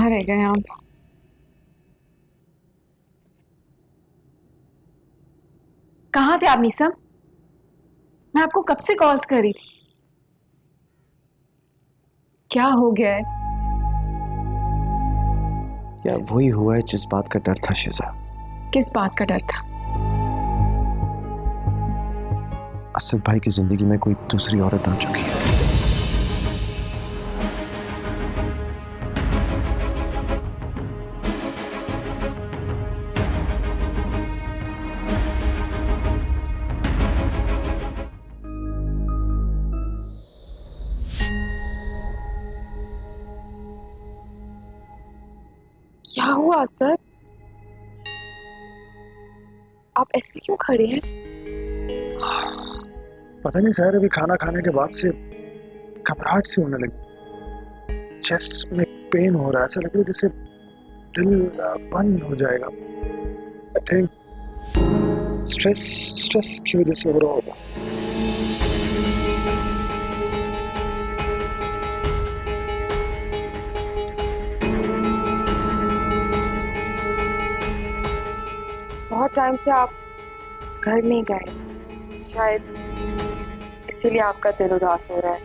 कहाँ रह गए आप? कहाँ थे आप मीसम? मैं आपको कब से कॉल्स कर रही थी। क्या हो गया है? या वही हुआ है जिस बात का डर था शिजा। किस बात का डर था? असद भाई की जिंदगी में कोई दूसरी औरत आ चुकी है। क्या हुआ असद? आप ऐसे क्यों खड़े हैं? पता नहीं शायद अभी खाना खाने के बाद से घबराहट सी होने लगी। चेस्ट में पेन हो रहा है, ऐसा लग रहा है जैसे दिल बंद हो जाएगा। आई थिंक स्ट्रेस की वजह से हो रहा होगा। बहुत टाइम से आप घर नहीं गए, शायद इसीलिए आपका दिल उदास हो रहा है।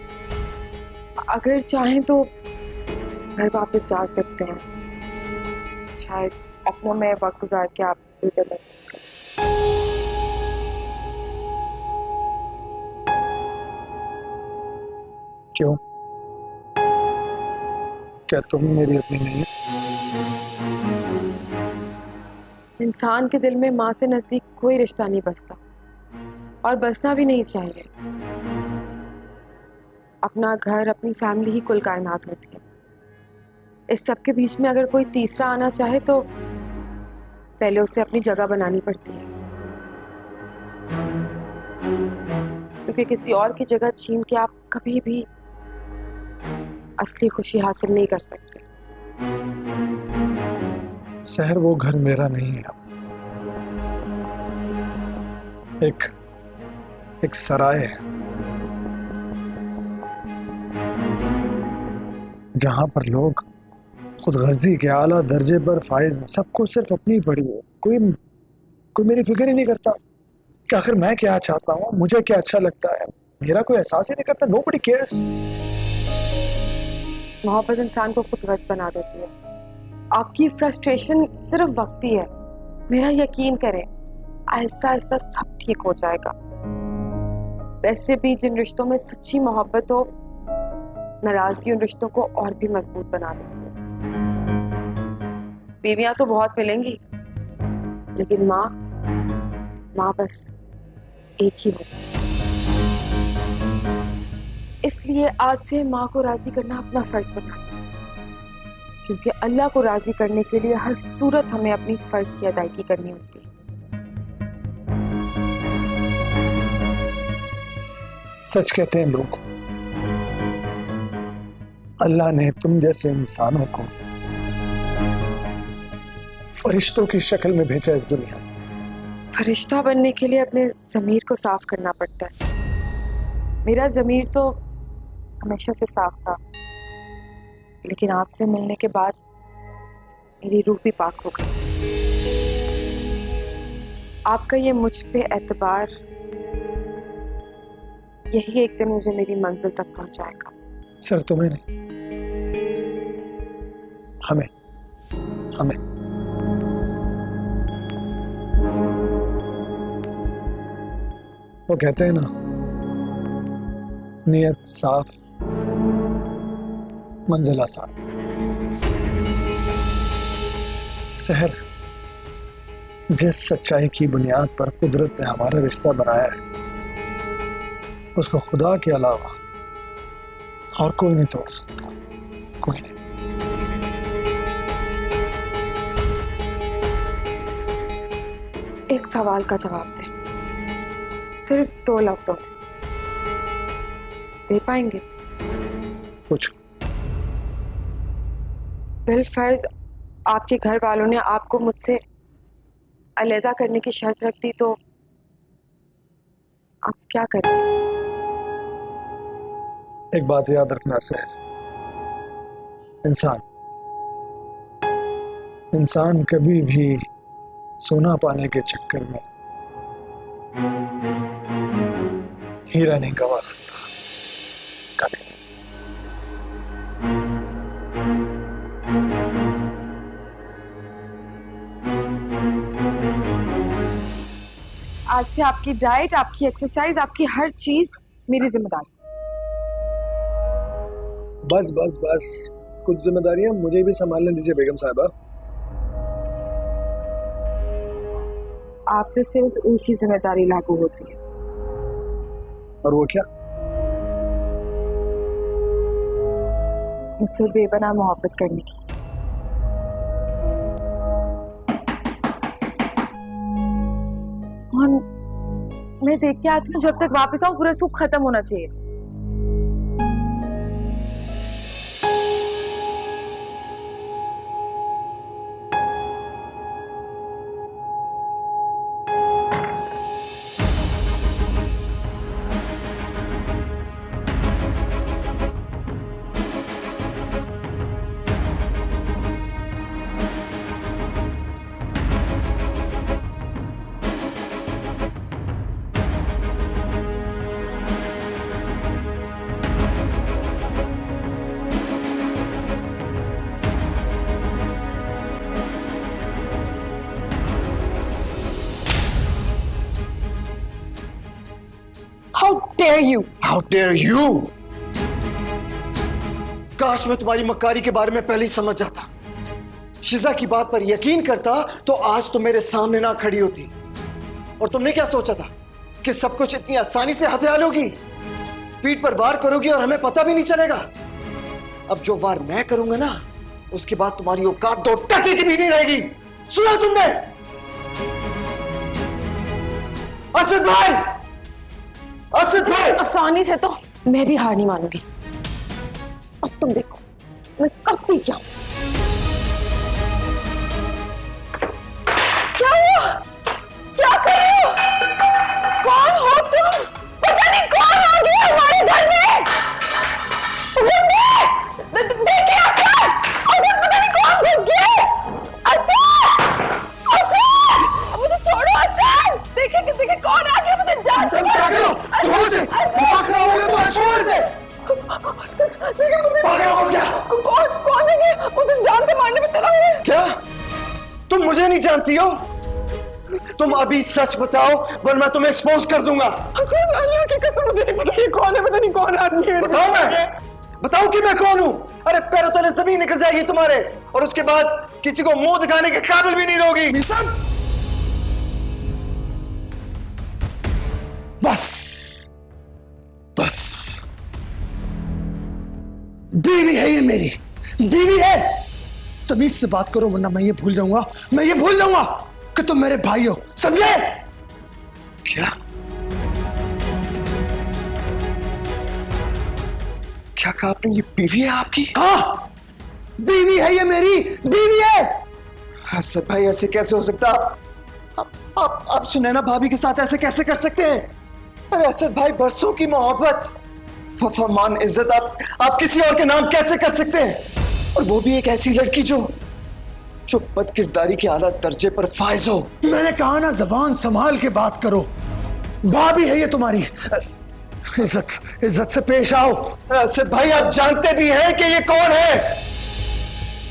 अगर चाहें तो घर वापस जा सकते हैं, शायद अपनों में वक्त गुजार के आप बेहतर महसूस करें। क्यों? क्या तुम मेरी अपनी नहीं है? इंसान के दिल में माँ से नजदीक कोई रिश्ता नहीं बसता और बसना भी नहीं चाहिए। अपना घर, अपनी फैमिली ही कुल कायनात होती है। इस सब के बीच में अगर कोई तीसरा आना चाहे तो पहले उसे अपनी जगह बनानी पड़ती है, क्योंकि किसी और की जगह छीन के आप कभी भी असली खुशी हासिल नहीं कर सकते। शहर वो घर मेरा नहीं है। एक सराय है जहां पर लोग खुदगर्जी के आला दर्जे पर फाइज हैं। सबको सिर्फ अपनी पड़ी है। कोई मेरी फिक्र ही नहीं करता कि आखिर मैं क्या चाहता हूँ, मुझे क्या अच्छा लगता है। मेरा कोई एहसास ही नहीं करता। Nobody cares. मोहब्बत इंसान को खुदगर्ज बना देती है। आपकी फ्रस्ट्रेशन सिर्फ वक्ती है। मेरा यकीन करें, आहिस्ता आहिस्ता सब ठीक हो जाएगा। वैसे भी जिन रिश्तों में सच्ची मोहब्बत हो, नाराजगी उन रिश्तों को और भी मजबूत बना देती है। बीवियां तो बहुत मिलेंगी, लेकिन माँ बस एक ही होगी। इसलिए आज से माँ को राजी करना अपना फर्ज बनाए, क्योंकि अल्लाह को राजी करने के लिए हर सूरत हमें अपनी फर्ज की अदायगी करनी होती है। सच कहते हैं लोग, अल्लाह ने तुम जैसे इंसानों को फरिश्तों की शक्ल में भेजा इस दुनिया में। फरिश्ता बनने के लिए अपने ज़मीर को साफ करना पड़ता है। मेरा ज़मीर तो हमेशा से साफ था, लेकिन आपसे मिलने के बाद मेरी रूह भी पाक हो गई। आपका ये मुझ पे एतबार, यही एक दिन मुझे मेरी मंजिल तक पहुंचाएगा। सिर्फ तुम्हें नहीं, हमें। वो कहते हैं ना, नियत साफ मंजिल आसान। शहर जिस सच्चाई की बुनियाद पर कुदरत ने हमारा रिश्ता बनाया है, उसको खुदा के अलावा और कोई नहीं तोड़ सकता। कोई नहीं। एक सवाल का जवाब दें, सिर्फ 2 लफ्जों में। दे पाएंगे? कुछ बिलफर्ज आपके घर वालों ने आपको मुझसे अलहदा करने की शर्त रख दी, तो आप क्या करेंगे? एक बात याद रखना सहर, इंसान इंसान कभी भी सोना पाने के चक्कर में हीरा नहीं गवा सकता, कभी नहीं। आज से आपकी डाइट, आपकी एक्सरसाइज, आपकी हर चीज मेरी जिम्मेदारी। बस बस बस, कुछ जिम्मेदारियां मुझे भी संभालने दीजिए बेगम साहिबा। आप पे सिर्फ एक ही जिम्मेदारी लागू होती है, और वो क्या? मुझसे बेपनाह मोहब्बत करने की। कौन? मैं देख के आती हूँ, जब तक वापस आऊं पूरा सुख खत्म होना चाहिए। How dare you? How dare you? काश मैं तुम्हारी मक्कारी के बारे में पहले ही समझ जाता, शिजा की बात पर यकीन करता, तो आज तो मेरे सामने ना खड़ी होती। और तुमने क्या सोचा था कि सब कुछ इतनी आसानी से हथियार लोगी, पीठ पर वार करोगी और हमें पता भी नहीं चलेगा? अब जो वार मैं करूंगा ना, उसके बाद तुम्हारी औकात दो टके की भी नहीं रहेगी। सुना तुमने? असद भाई, असद भाई! आसानी से तो मैं भी हार नहीं मानूंगी। अब तुम देखो मैं करती क्या हूं। क्या हुआ? क्या कर रहे हो? कौन हो तुम? पता नहीं कौन आ गया हमारे घर में। देखिए असद, असद पता नहीं कौन घुस गया। असद, असद, मुझे छोड़ो असद। देखिए कौन आ गया, मुझे जान से मार दो। छोड़ से, भाग रहा होगा तो छोड़ से। देखिए मुझे कौन है ये? मुझे जान से मारने में तुला है। क्या तुम मुझे नहीं जानती हो? तुम अभी सच बताओ वरना मैं तुम्हें एक्सपोज कर दूंगा। असद, अल्लाह की कसम मुझे नहीं पता ये कौन है, पता नहीं कौन आदमी है। बताओ, मैं बताऊं कि मैं कौन हूं? अरे पैरों तले जमीन निकल जाएगी तुम्हारे, और उसके बाद किसी को मुंह दिखाने के काबिल भी नहीं रहोगी। बस बस, बीवी है ये, मेरी बीवी है। तमीज से बात करो वरना मैं ये भूल जाऊंगा कि तुम मेरे भाई हो, समझे? क्या क्या कहा आपने? ये बीवी है आपकी? हाँ, बीवी है ये, मेरी बीवी है। असद भाई ऐसे कैसे हो सकता? आप सुनैना भाभी के साथ ऐसे कैसे कर सकते हैं? अरे असद भाई, बरसों की मोहब्बत, वफा, मान, इज्जत आप किसी और के नाम कैसे कर सकते हैं? और वो भी एक ऐसी लड़की जो बदकिरदारी के आला दर्जे पर फाइज हो। मैंने कहा ना, जबान संभाल के बात करो। भाभी है ये तुम्हारी, इज्जत से पेश आओ। असद भाई, आप जानते भी हैं कि ये कौन है?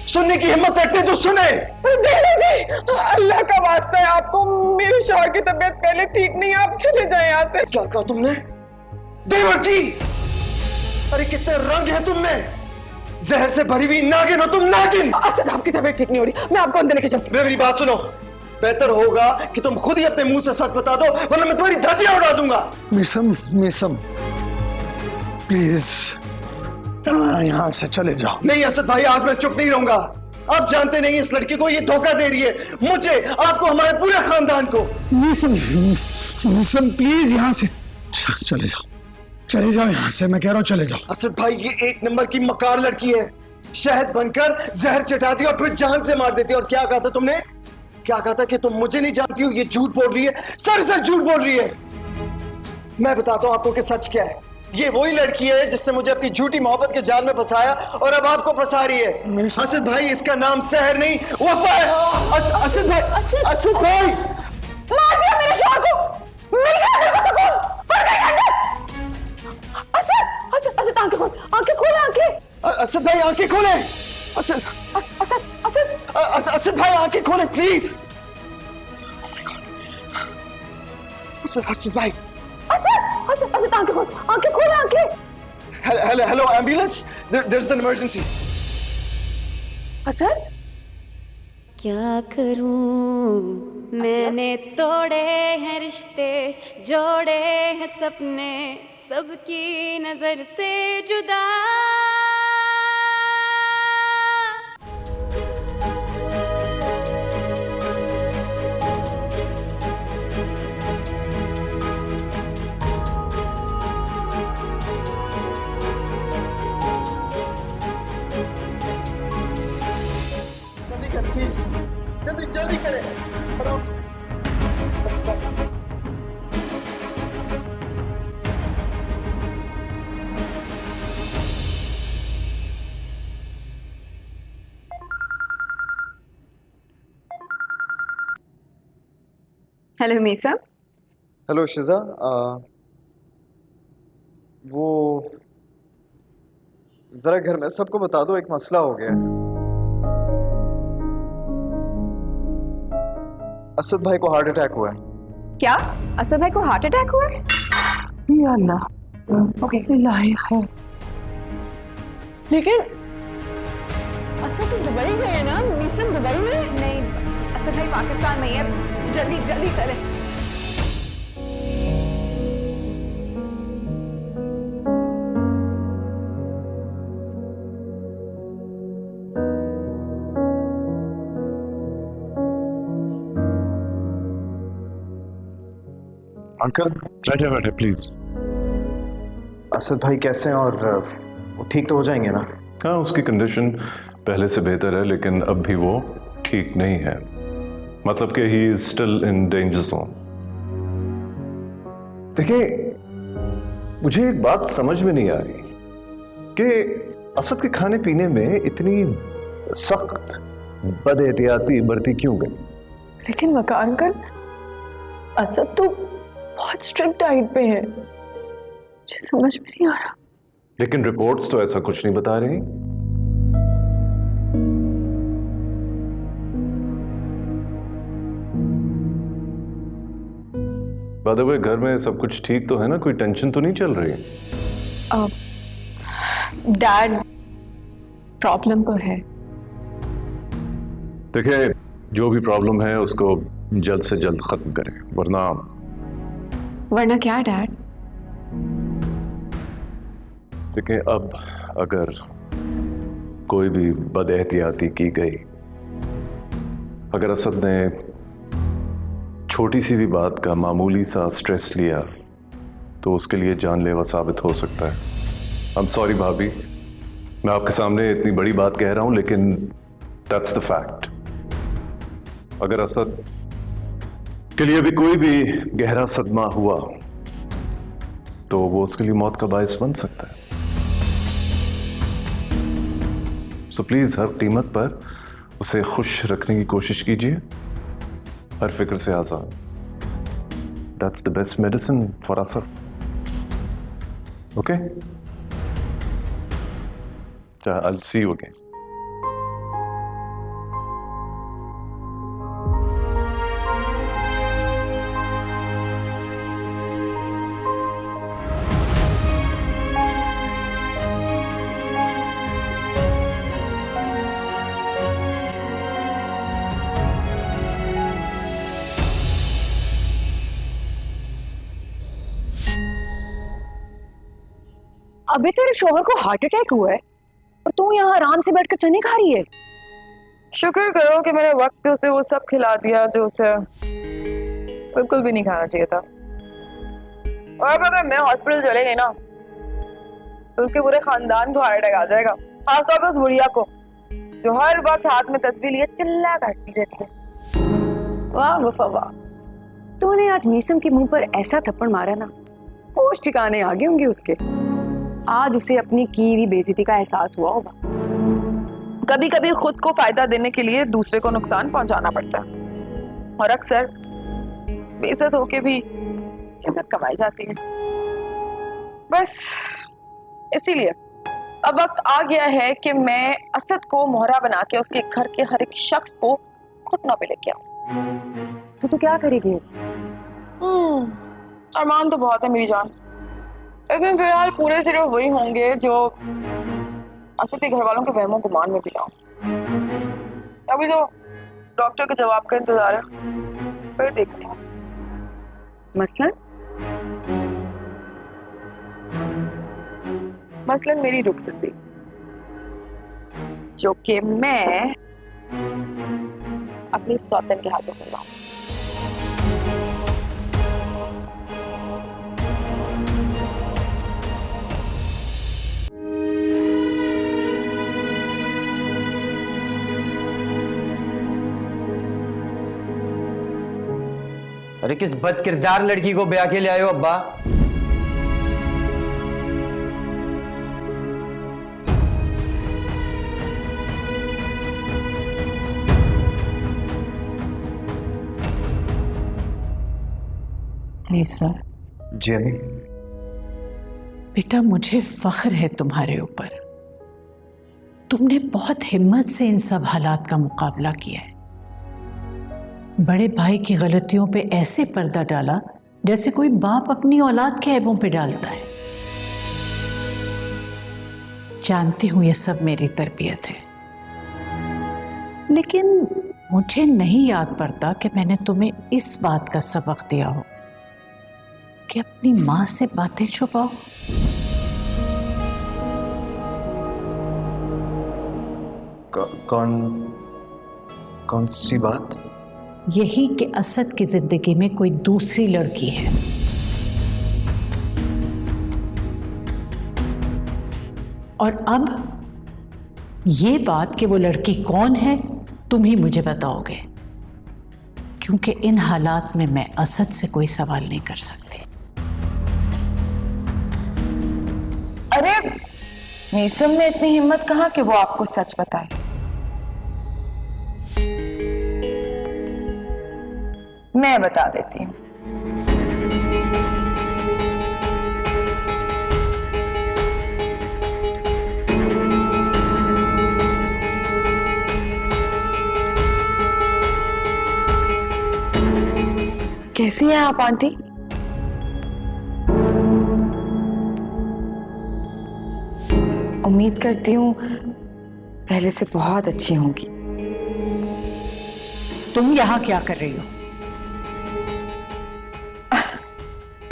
सुनने की हिम्मत रखते तो सुने। देवी जी, अल्लाह का वास्ता है, आपको मेरे शौहर की तबीयत पहले ठीक नहीं है, आप चले जाएं यहाँ से। क्या कहा तुमने? देवर जी, अरे कितने रंग है तुम में, जहर से भरी हुई नागिन हो तुम, नागिन। असद, आपकी तबीयत ठीक नहीं हो रही, मैं आपको अंदर लेके चलती हूँ। मेरी बात सुनो, बेहतर होगा कि तुम खुद ही अपने मुंह से सच बता दो, वरना मैं तुम्हारी धज्जियां उड़ा दूंगा। मिसम प्लीज यहाँ से चले जाओ। नहीं असद भाई, आज मैं चुप नहीं रहूंगा। आप जानते नहीं इस लड़की को ये धोखा दे रही है, मुझे, आपको, हमारे पूरे खानदान को। मिसम प्लीज यहाँ से चले जाओ यहाँ से, मैं कह रहा हूँ चले जाओ। असद भाई, ये एक नंबर की मकार लड़की है, शहद बनकर जहर चटाती और फिर जान से मार देती। और क्या कहा था तुमने? क्या कहा था कि तुम मुझे नहीं जानती हो? ये झूठ बोल रही है, सर झूठ बोल रही है। मैं बताता हूं आपको कि सच क्या है। ये वही लड़की है जिसने मुझे अपनी झूठी मोहब्बत के जाल में फंसाया और अब आपको फंसा रही है। असद भाई, इसका नाम सहर नहीं वफा है। असद भाई, असद भाई, मार दिया मेरे शौहर को, मिल गया तेरे को सुकून, पड़ गई ठंडक। असद असद असद आंखें खोल, आंखें खोल, आंखें। असद भाई आंखें खोले। असद असद असद असद भाई आंखें खोले प्लीज। असद भाई, असद असद असद आंखें खोल, आंखें खोल, आंखें। Hello ambulance, there is an emergency. Asad क्या करूं, मैंने तोड़े हैं रिश्ते, जोड़े हैं सपने, सबकी नजर से जुदा। जल्दी करें प्लीज, जल्दी जल्दी करें, फटाफट से। असद भाई, हेलो मीसम। हेलो शिजा, वो जरा घर में सबको बता दो, एक मसला हो गया है। असद भाई को हार्ट अटैक हुआ है। क्या असद भाई को हार्ट अटैक हुआ है? या अल्लाह, ओके। लायक है। लेकिन असद तो दुबई गए हैं ना, मीसम दुबई में। नहीं, असद भाई पाकिस्तान में ही है। जल्दी जल्दी चले। अंकल बैठे बैठे प्लीज। असद भाई कैसे हैं और वो ठीक तो हो जाएंगे ना? हाँ, उसकी कंडीशन पहले से बेहतर है, लेकिन अब भी वो ठीक नहीं है। मतलब कि he is still in danger zone. देखिए, मुझे एक बात समझ में नहीं आ रही कि असद के खाने पीने में इतनी सख्त बदएहतियाती बरती क्यों गई। लेकिन वकार अंकल, असद तो बहुत स्ट्रिक्ट डाइट पे है, मुझे समझ में नहीं आ रहा। लेकिन रिपोर्ट्स तो ऐसा कुछ नहीं बता रही। बाय द वे, घर में सब कुछ ठीक तो है ना? कोई टेंशन तो नहीं चल रही? डैड, प्रॉब्लम तो है। देखिए, जो भी प्रॉब्लम है उसको जल्द से जल्द खत्म करें, वरना क्या डैड? देखिए, अब अगर कोई भी बदएहतियाती की गई, अगर असद ने छोटी सी भी बात का मामूली सा स्ट्रेस लिया, तो उसके लिए जानलेवा साबित हो सकता है। आई एम सॉरी भाभी, मैं आपके सामने इतनी बड़ी बात कह रहा हूं, लेकिन दैट्स द फैक्ट। अगर असद के लिए भी कोई भी गहरा सदमा हुआ, तो वो उसके लिए मौत का बायस बन सकता है। सो प्लीज, हर कीमत पर उसे खुश रखने की कोशिश कीजिए, हर फिक्र से आजाद। That's the best medicine for Asad. Okay, I'll see you again. अबे तेरे शौहर को हार्ट अटैक हुआ है और तू यहाँ आराम से बैठकर चने खा रही है। शुक्र करो कि मैंने वक्त पे उसे वो सब खिला दिया जो उसे बिल्कुल भी नहीं खाना चाहिए था। और अब अगर मैं हॉस्पिटल चले गई ना, तो उसके पूरे खानदान को हार्ट अटैक आ जाएगा, खासतौर पर उस बुढ़िया को जो हर वक्त हाथ में तस्वीर लिए चिल्ला करती रहती है। वाह वफा वाह, तूने आज मीसम के मुंह पर ऐसा थप्पड़ मारा ना, होश ठिकाने आ गए होंगे उसके। आज उसे अपनी की हुई बेइज्जती का एहसास हुआ होगा। कभी कभी खुद को फायदा देने के लिए दूसरे को नुकसान पहुंचाना पड़ता है और अक्सर बेइज्जत होके भी इज्जत कमाई जाती है। बस इसीलिए अब वक्त आ गया है कि मैं असद को मोहरा बना के उसके घर के हर एक शख्स को घुटनों पे लेके आऊं। तो क्या करेगी? अरमान तो बहुत है मेरी जान, लेकिन फिलहाल पूरे सिर्फ वही होंगे जो असद के घर वालों के वहमों गुमान में भी लाऊं। अभी तो डॉक्टर के जवाब का इंतजार है, फिर देखते हैं। मसलन मेरी रुखसती, जो कि मैं अपनी सौतन के हाथों करवाऊं। अरे किस बदकिरदार लड़की को ब्याह के ले आए हो अब्बा? नीसा, जी अम्मी। बेटा मुझे फख्र है तुम्हारे ऊपर। तुमने बहुत हिम्मत से इन सब हालात का मुकाबला किया है। बड़े भाई की गलतियों पे ऐसे पर्दा डाला जैसे कोई बाप अपनी औलाद के ऐबों पे डालता है। जानती हूं ये सब मेरी तरबियत है, लेकिन मुझे नहीं याद पड़ता कि मैंने तुम्हें इस बात का सबक दिया हो कि अपनी माँ से बातें छुपाओ। कौन सी बात? यही कि असद की जिंदगी में कोई दूसरी लड़की है। और अब ये बात कि वो लड़की कौन है तुम ही मुझे बताओगे, क्योंकि इन हालात में मैं असद से कोई सवाल नहीं कर सकती। अरे मीसम में इतनी हिम्मत कहाँ कि वो आपको सच बताए। मैं बता देती हूँ। कैसी हैं आप आंटी? उम्मीद करती हूँ पहले से बहुत अच्छी होंगी। तुम यहाँ क्या कर रही हो?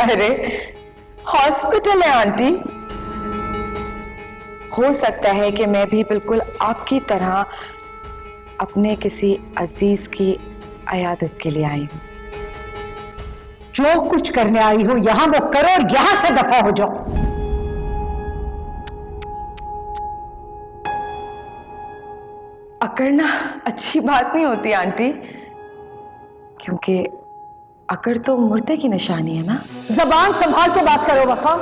अरे हॉस्पिटल है आंटी। हो सकता है कि मैं भी बिल्कुल आपकी तरह अपने किसी अजीज की अयादत के लिए आई हूं। जो कुछ करने आई हो यहां वो करो और यहां से दफा हो जाओ। अकड़ना अच्छी बात नहीं होती आंटी, क्योंकि अकड़ तो मुर्दे की निशानी है ना। जबान संभाल के बात करो वफा,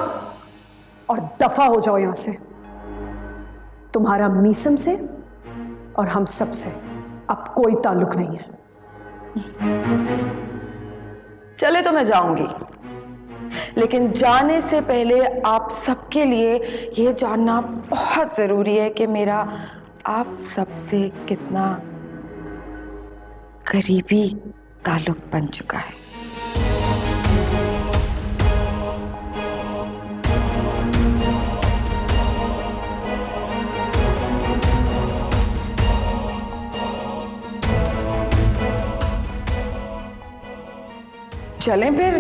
और दफा हो जाओ यहां से। तुम्हारा मीसम से और हम सब से अब कोई ताल्लुक नहीं है। चले तो मैं जाऊंगी, लेकिन जाने से पहले आप सबके लिए यह जानना बहुत जरूरी है कि मेरा आप सबसे कितना करीबी ताल्लुक बन चुका है। चलें फिर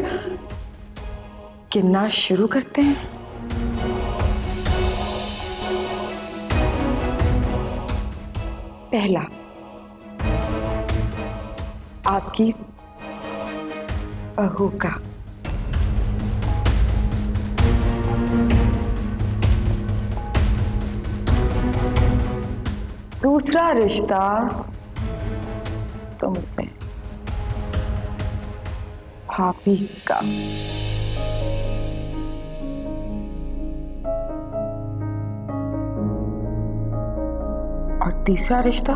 गिनना शुरू करते हैं। पहला, आपकी बहू का। दूसरा रिश्ता तुमसे, भाभी का। और तीसरा रिश्ता?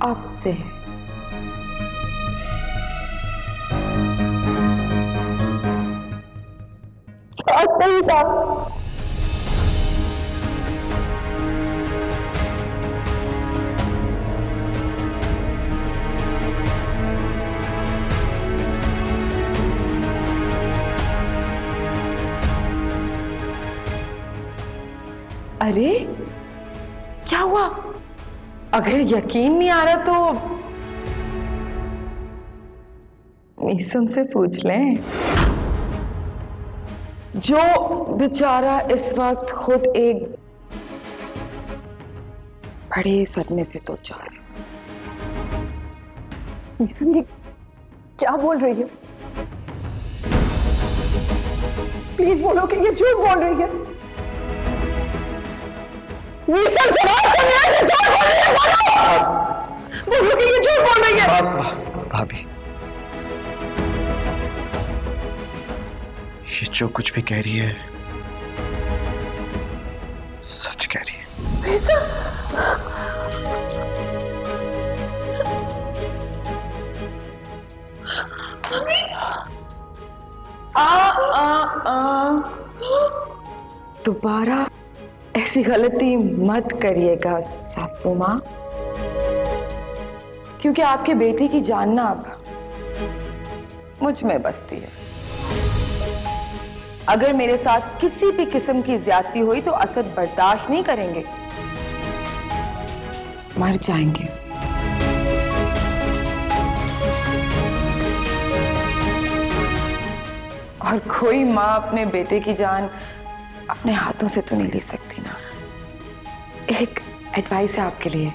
आपसे है। अरे क्या हुआ? अगर यकीन नहीं आ रहा तो मीसम से पूछ लें, जो बेचारा इस वक्त खुद एक बड़े सदमे से तो जा रहा है। मीसम जी क्या बोल रही है? प्लीज बोलो कि ये झूठ बोल रही है। मीसम जवाब दो, ये झूठ बोल रही है, बोलो। बोलो कि ये झूठ बोल रही है। भाभी, ये जो कुछ भी कह रही है सच कह रही है। दोबारा ऐसी गलती मत करिएगा सासू माँ, क्योंकि आपके बेटे की जान ना अब मुझ में बसती है। अगर मेरे साथ किसी भी किस्म की ज्यादती हुई तो असद बर्दाश्त नहीं करेंगे, मर जाएंगे। और कोई माँ अपने बेटे की जान अपने हाथों से तो नहीं ले सकती ना। एक एडवाइस है आपके लिए।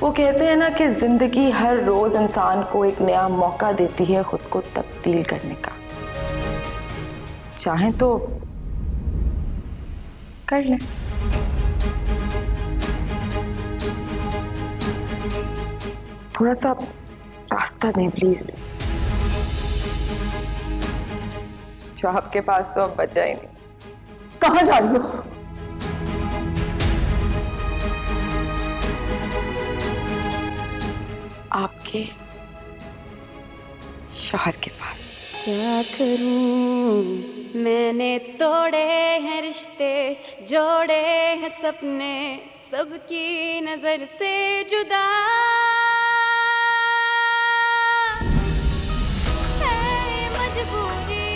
वो कहते हैं ना कि जिंदगी हर रोज इंसान को एक नया मौका देती है खुद को तब्दील करने का। चाहें तो कर लें। थोड़ा सा रास्ता दें प्लीज। जो आपके पास तो अब बचा ही नहीं। कहाँ जा रही हो? आपके शौहर के पास। क्या करूं मैंने तोड़े हैं रिश्ते, जोड़े हैं सपने, सबकी नजर से जुदा है मजबूरी,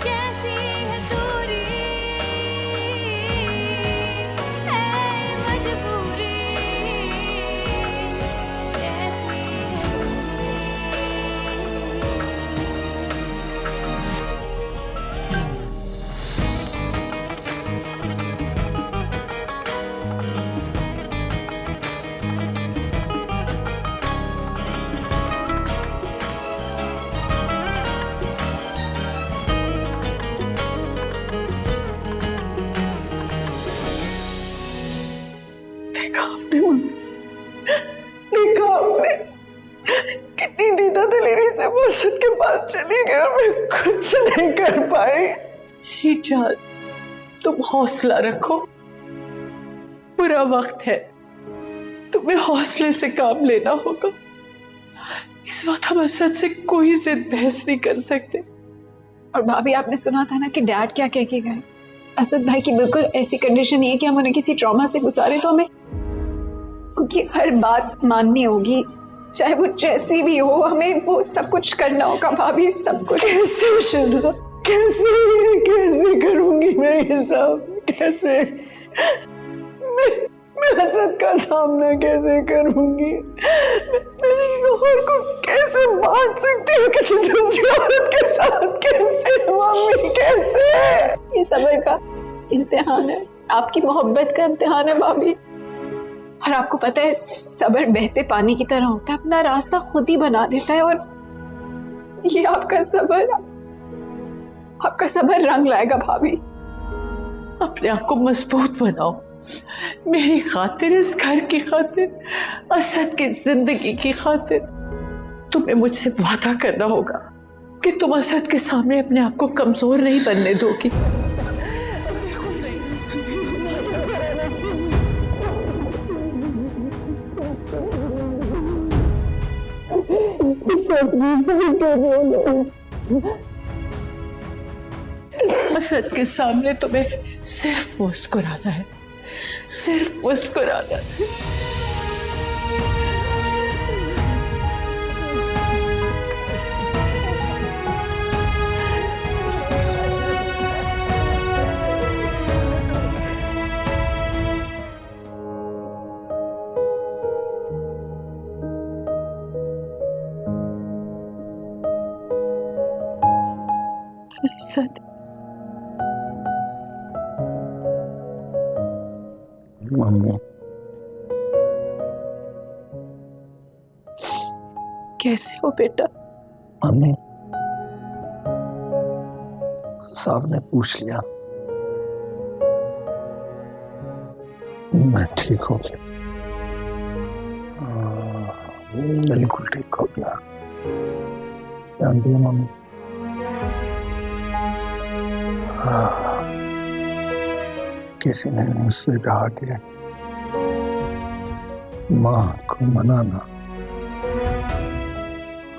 कैसी है दूरी, है मजबूरी, कैसी है दूरी। देखा आपने कितनी दीदा दिलेरी से मकसद के पास चली गई और मैं कुछ नहीं कर पाई। मेरी जान, तुम हौसला रखो, बुरा वक्त है, तुम्हें हौसले से काम लेना होगा। इस वक्त हम असद से कोई जिद बहस नहीं कर सकते। और भाभी आपने सुना था ना कि डैड क्या कह के गए? असद भाई की बिल्कुल ऐसी कंडीशन नहीं है कि हम उन्हें किसी ट्रॉमा से गुजारे, तो हमें उनकी हर बात माननी होगी, चाहे वो जैसी भी हो। हमें वो सब कुछ करना होगा भाभी, सब कुछ। कैसे शज़ा, कैसे करूंगी मैं ये सब? कैसे मैं असद का सामना कैसे करूंगी? मैं शौहर को कैसे बांट सकती हूँ किसी दूसरी औरत के साथ? कैसे मम्मी, कैसे? ये सब्र का इम्तिहान है, आपकी मोहब्बत का इम्तिहान है भाभी। और आपको पता है, सब्र बहते पानी की तरह होता है, अपना रास्ता खुद ही बना देता है। और ये आपका सब्र रंग लाएगा भाभी। अपने आप को मजबूत बनाओ, मेरी खातिर, इस घर की खातिर, असद की जिंदगी की खातिर तुम्हें मुझसे वादा करना होगा कि तुम असद के सामने अपने आप को कमजोर नहीं बनने दोगी। असद के सामने तुम्हें सिर्फ मुस्कुराना है, सिर्फ मुस्कुराना है। असद, मम्मी, कैसे हो बेटा? मम्मी, साहब ने पूछ लिया, मैं ठीक हो गया, बिल्कुल ठीक हो गया। जानती है मम्मी, किसी ने मुझसे कहा कि माँ को मनाना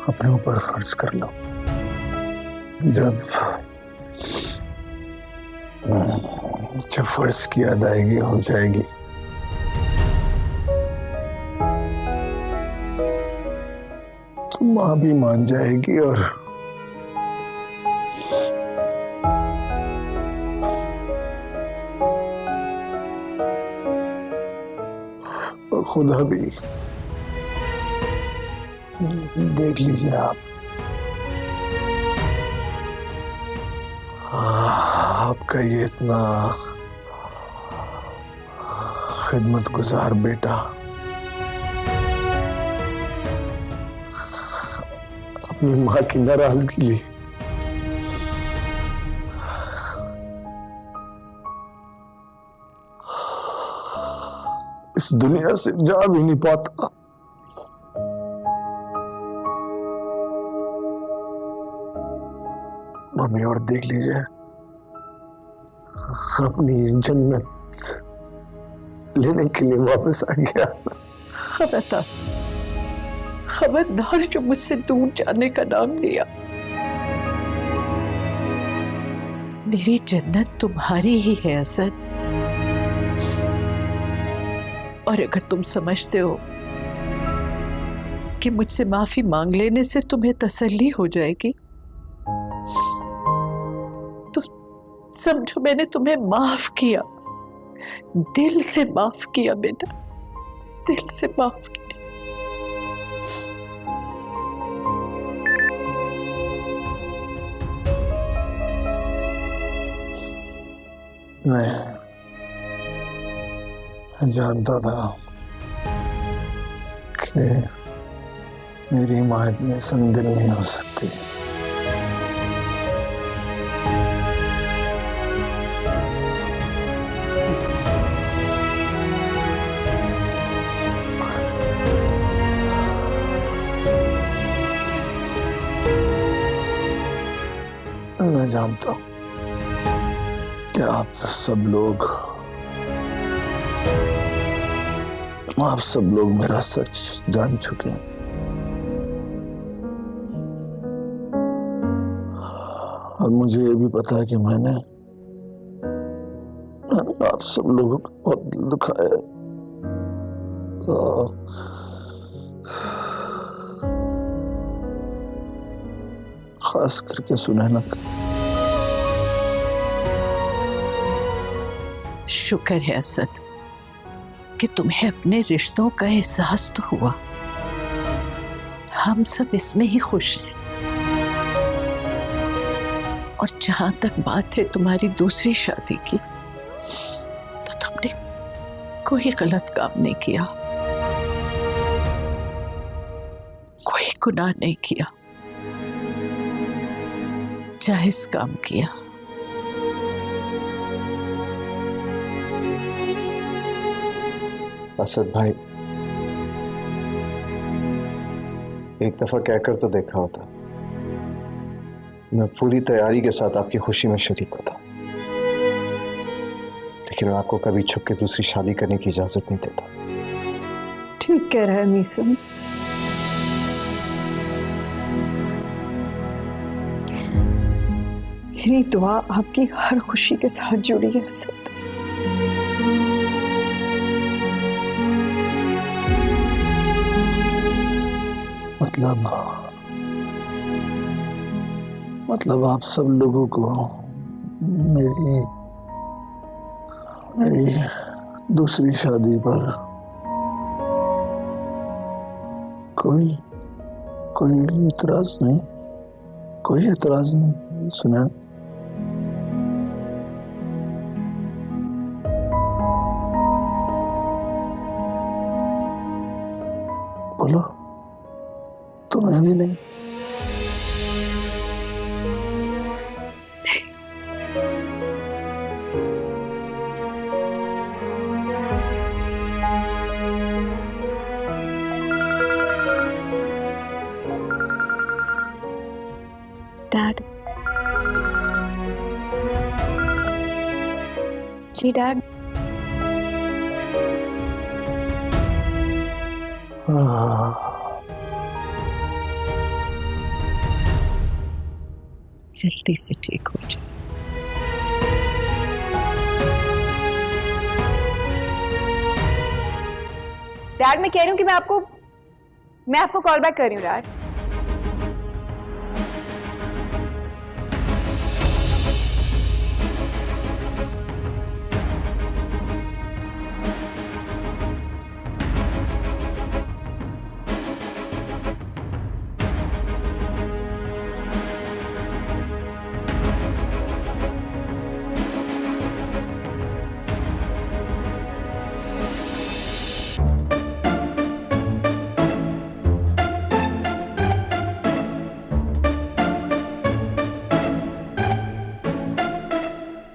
अपने ऊपर फर्ज कर लो। जब फर्ज की अदायगी हो जाएगी तो माँ भी मान जाएगी और खुदा भी। देख लीजिए आप, आपका ये इतना खिदमत गुजार बेटा अपनी माँ की नाराजगी लिए इस दुनिया से जा भी नहीं पाता। मम्मी, और देख लीजिए, अपनी जन्नत लेने के लिए वापस आ गया। खबरदार, खबरदार जो मुझसे दूर जाने का नाम लिया। मेरी जन्नत तुम्हारी ही है असद, और अगर तुम समझते हो कि मुझसे माफी मांग लेने से तुम्हें तसल्ली हो जाएगी तो समझो मैंने तुम्हें माफ किया, दिल से माफ किया बेटा, दिल से माफ किया। मैं जानता था कि मेरी माँ इतनी संदिल नहीं हो सकती। मैं जानता हूँ कि आप सब लोग मेरा सच जान चुके हैं। और मुझे ये भी पता है कि मैंने आप सब लोगों को बहुत दिल दुखाया है। खास करके सुनैना का। शुक्र है असद कि तुम्हें अपने रिश्तों का एहसास तो हुआ। हम सब इसमें ही खुश हैं। और जहां तक बात है तुम्हारी दूसरी शादी की, तो तुमने कोई गलत काम नहीं किया, कोई गुनाह नहीं किया, जायज काम किया। असद भाई, एक दफा कहकर तो देखा होता, मैं पूरी तैयारी के साथ आपकी खुशी में शरीक होता, लेकिन मैं आपको कभी छुप के दूसरी शादी करने की इजाजत नहीं देता। ठीक कह रहा है मीसम। मेरी दुआ आपकी हर खुशी के साथ जुड़ी है असद। मतलब आप सब लोगों को मेरी दूसरी शादी पर कोई एतराज नहीं? कोई एतराज नहीं सुनैन? बोलो, तुम्हें भी नहीं? डैड, जी डैड। जल्दी से ठीक हो जाए। डैड मैं कह रही हूँ कि मैं आपको कॉल बैक कर रही हूँ डैड।